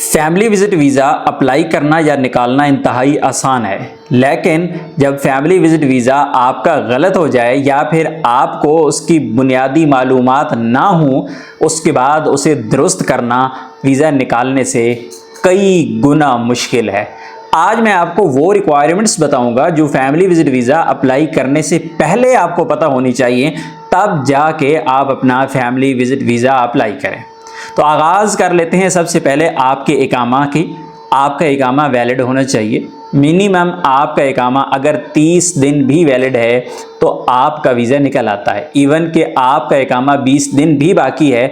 Family visit visa apply करना या निकालना इंतहाई आसान है, लेकिन जब फैमिली विज़िट वीज़ा आपका गलत हो जाए या फिर आपको उसकी बुनियादी मालूमात ना हो, उसके बाद उसे दुरुस्त करना वीज़ा निकालने से कई गुना मुश्किल है। आज मैं आपको वो रिक्वायरमेंट्स बताऊंगा जो फैमिली विज़िट वीज़ा अप्लाई करने से पहले आपको पता होनी चाहिए, तब जाके आप अपना फैमिली विज़िट वीज़ा अप्लाई करें। तो आगाज़ कर लेते हैं। सबसे पहले आपके इकामा की, आपका इकामा वैलिड होना चाहिए। मिनिमम आपका इकामा अगर 30 दिन भी वैलिड है तो आपका वीज़ा निकल आता है। इवन कि आपका इकामा 20 दिन भी बाकी है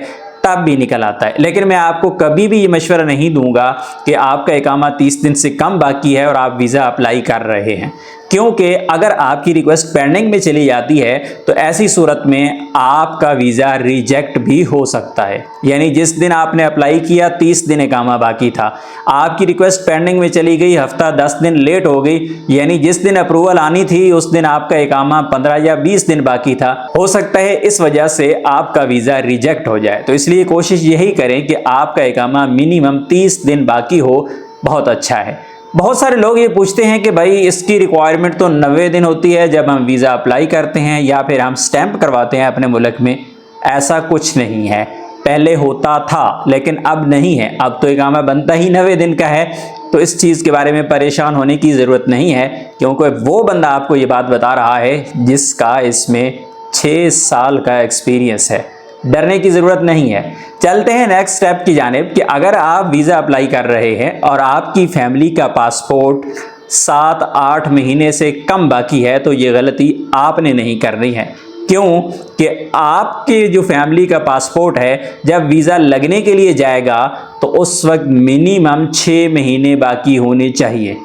तब भी निकल आता है। लेकिन मैं आपको कभी भी ये मशवरा नहीं दूंगा कि आपका इकामा 30 दिन से कम बाकी है और आप वीज़ा अप्लाई कर रहे हैं, क्योंकि अगर आपकी रिक्वेस्ट पेंडिंग में चली जाती है तो ऐसी सूरत में आपका वीज़ा रिजेक्ट भी हो सकता है। यानी जिस दिन आपने अप्लाई किया 30 दिन इकामा बाकी था, आपकी रिक्वेस्ट पेंडिंग में चली गई, हफ्ता 10 दिन लेट हो गई, यानी जिस दिन अप्रूवल आनी थी उस दिन आपका इकामा 15 या 20 दिन बाकी था। हो सकता है इस वजह से आपका वीज़ा रिजेक्ट हो जाए। तो इसलिए कोशिश यही करें कि आपका इकामा मिनिमम 30 दिन बाकी हो, बहुत अच्छा है। बहुत सारे लोग ये पूछते हैं कि भाई इसकी रिक्वायरमेंट तो 90 दिन होती है जब हम वीज़ा अप्लाई करते हैं या फिर हम स्टैंप करवाते हैं अपने मुल्क में। ऐसा कुछ नहीं है, पहले होता था लेकिन अब नहीं है। अब तो इकामा बनता ही 90 दिन का है, तो इस चीज़ के बारे में परेशान होने की ज़रूरत नहीं है, क्योंकि वो बंदा आपको ये बात बता रहा है जिसका इसमें 6 साल का एक्सपीरियंस है। डरने की ज़रूरत नहीं है। चलते हैं नेक्स्ट स्टेप की जानिब कि अगर आप वीज़ा अप्लाई कर रहे हैं और आपकी फैमिली का पासपोर्ट 7-8 महीने से कम बाकी है तो ये गलती आपने नहीं करनी है। क्यों कि आपके जो फैमिली का पासपोर्ट है जब वीज़ा लगने के लिए जाएगा तो उस वक्त मिनिमम 6 महीने बाकी होने चाहिए।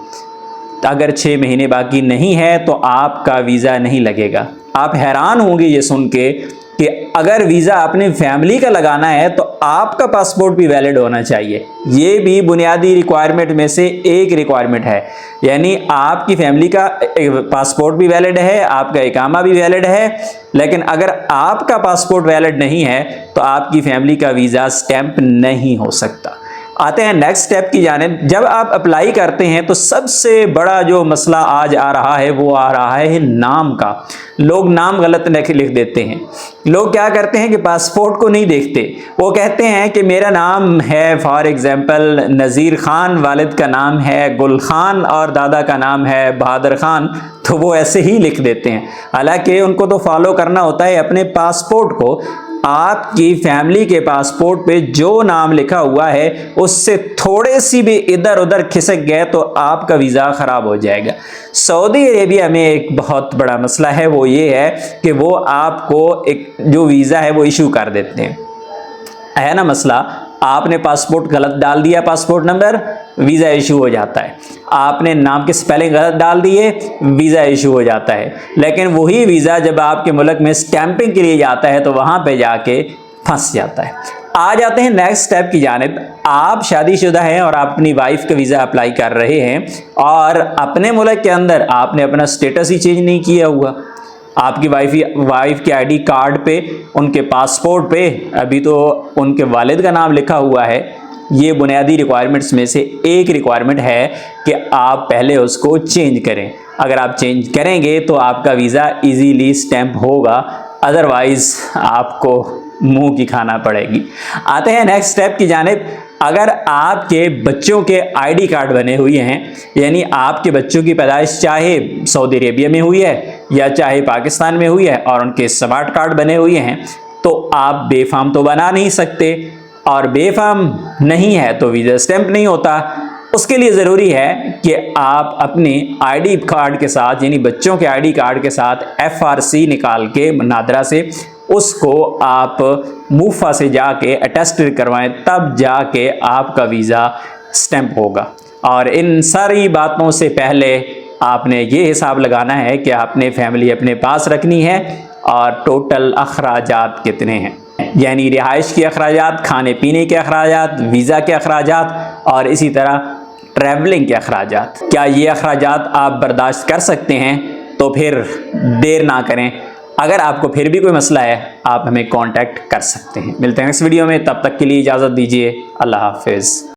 अगर 6 महीने बाकी नहीं है तो आपका वीज़ा नहीं लगेगा। आप हैरान होंगे ये सुन के कि अगर वीज़ा अपनी फैमिली का लगाना है तो आपका पासपोर्ट भी वैलिड होना चाहिए। ये भी बुनियादी रिक्वायरमेंट में से एक रिक्वायरमेंट है। यानी आपकी फैमिली का पासपोर्ट भी वैलिड है, आपका इकामा भी वैलिड है, लेकिन अगर आपका पासपोर्ट वैलिड नहीं है तो आपकी फैमिली का वीज़ा स्टैंप नहीं हो सकता। आते हैं नेक्स्ट स्टेप की जानिब। जब आप अप्लाई करते हैं तो सबसे बड़ा जो मसला आज आ रहा है वो आ रहा है नाम का। लोग नाम गलत लिख देते हैं। लोग क्या करते हैं कि पासपोर्ट को नहीं देखते, वो कहते हैं कि मेरा नाम है फॉर एग्जांपल नज़ीर खान, वालिद का नाम है गुल खान और दादा का नाम है बहादुर खान, तो वो ऐसे ही लिख देते हैं। हालांकि उनको तो फॉलो करना होता है अपने पासपोर्ट को। आपकी फैमिली के पासपोर्ट पे जो नाम लिखा हुआ है उससे थोड़े सी भी इधर उधर खिसक गए तो आपका वीज़ा ख़राब हो जाएगा। सऊदी अरेबिया में एक बहुत बड़ा मसला है, वो ये है कि वो आपको एक जो वीज़ा है वो इशू कर देते हैं, है ना मसला। आपने पासपोर्ट गलत डाल दिया, पासपोर्ट नंबर, वीज़ा इशू हो जाता है। आपने नाम के स्पेलिंग गलत डाल दिए, वीज़ा इशू हो जाता है। लेकिन वही वीज़ा जब आपके मुल्क में स्टैंपिंग के लिए जाता है तो वहाँ पे जाके फंस जाता है। आ जाते हैं नेक्स्ट स्टेप की जानिब। आप शादीशुदा हैं और आप अपनी वाइफ का वीज़ा अप्लाई कर रहे हैं और अपने मुल्क के अंदर आपने अपना स्टेटस ही चेंज नहीं किया हुआ। आपकी वाइफ के आईडी कार्ड पे, उनके पासपोर्ट पे अभी तो उनके वालिद का नाम लिखा हुआ है। ये बुनियादी रिक्वायरमेंट्स में से एक रिक्वायरमेंट है कि आप पहले उसको चेंज करें। अगर आप चेंज करेंगे तो आपका वीज़ा इजीली स्टैंप होगा, अदरवाइज़ आपको मुंह की खाना पड़ेगी। आते हैं नेक्स्ट स्टेप की जानिब। अगर आपके बच्चों के आईडी कार्ड बने हुए हैं, यानी आपके बच्चों की पैदाइश चाहे सऊदी अरेबिया में हुई है या चाहे पाकिस्तान में हुई है और उनके स्मार्ट कार्ड बने हुए हैं, तो आप बेफाम तो बना नहीं सकते, और बेफाम नहीं है तो वीज़ा स्टैंप नहीं होता। उसके लिए ज़रूरी है कि आप अपने आईडी कार्ड के साथ, यानी बच्चों के आईडी कार्ड के साथ FRC निकाल के नादरा से उसको आप मुफा से जाके अटेस्ट करवाएं, तब जाके आपका वीज़ा स्टैंप होगा। और इन सारी बातों से पहले आपने ये हिसाब लगाना है कि आपने फैमिली अपने पास रखनी है और टोटल अखराजात कितने हैं, यानी रिहाइश के अखराजात, खाने पीने के अखराजात, वीज़ा के अखराजात और इसी तरह ट्रैवलिंग के अखराजात। क्या ये अखराजात आप बर्दाश्त कर सकते हैं? तो फिर देर ना करें। अगर आपको फिर भी कोई मसला है आप हमें कांटेक्ट कर सकते हैं। मिलते हैं नेक्स्ट वीडियो में, तब तक के लिए इजाज़त दीजिए। अल्लाह हाफिज़।